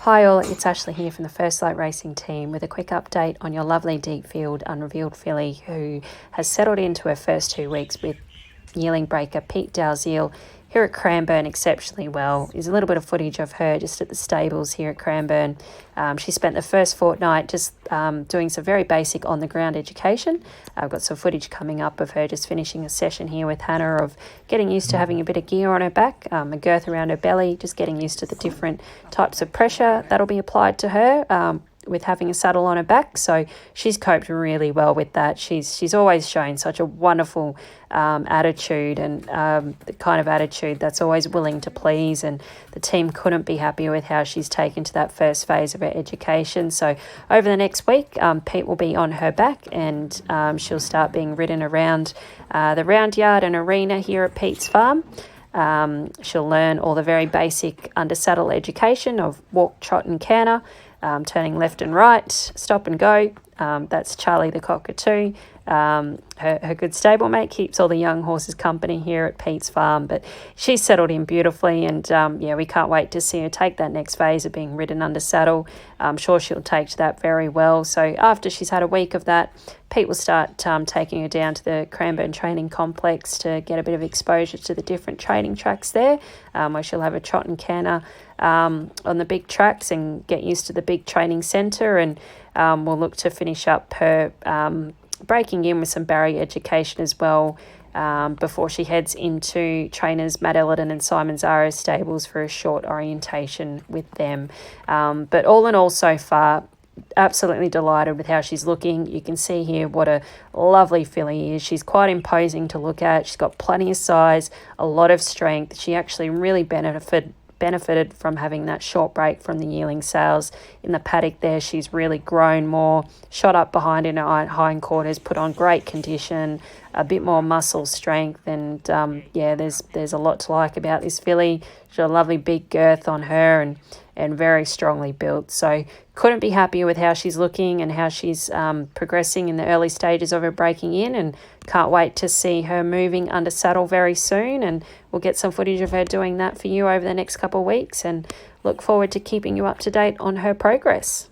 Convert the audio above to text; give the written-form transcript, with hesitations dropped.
Hi all, it's Ashley here from the First Light Racing team with a quick update on your lovely deep field unrevealed filly who has settled into her first 2 weeks with yearling breaker Pete Dalziel here at Cranbourne exceptionally well. There's a little bit of footage of her just at the stables here at Cranbourne. She spent the first fortnight just doing some very basic on-the-ground education. I've got some footage coming up of her just finishing a session here with Hannah of getting used to having a bit of gear on her back, a girth around her belly, just getting used to the different types of pressure that'll be applied to her. With having a saddle on her back, so she's coped really well with that. She's always shown such a wonderful attitude and the kind of attitude that's always willing to please, and the team couldn't be happier with how she's taken to that first phase of her education. So over the next week, Pete will be on her back and she'll start being ridden around the round yard and arena here at Pete's farm. She'll learn all the very basic under saddle education of walk, trot and canter, turning left and right, stop and go. That's Charlie the cockatoo. Her good stablemate keeps all the young horses company here at Pete's farm, but she's settled in beautifully, and we can't wait to see her take that next phase of being ridden under saddle. I'm sure she'll take to that very well. So after she's had a week of that, Pete will start taking her down to the Cranbourne training complex to get a bit of exposure to the different training tracks there, where she'll have a trot and canter on the big tracks and get used to the big training centre, and we'll look to finish up her breaking in with some barrier education as well before she heads into trainers Matt Ellerton and Simon Zahra's stables for a short orientation with them. But all in all so far, absolutely delighted with how she's looking. You can see here what a lovely filly is. She's quite imposing to look at. She's got plenty of size, a lot of strength. She actually really benefited from having that short break from the yearling sales in the paddock there. She's really grown more, shot up behind in her hindquarters, put on great condition, a bit more muscle strength, and there's a lot to like about this filly. She's got a lovely big girth on her and very strongly built. So couldn't be happier with how she's looking and how she's progressing in the early stages of her breaking in, and can't wait to see her moving under saddle very soon, and we'll get some footage of her doing that for you over the next couple of weeks, and look forward to keeping you up to date on her progress.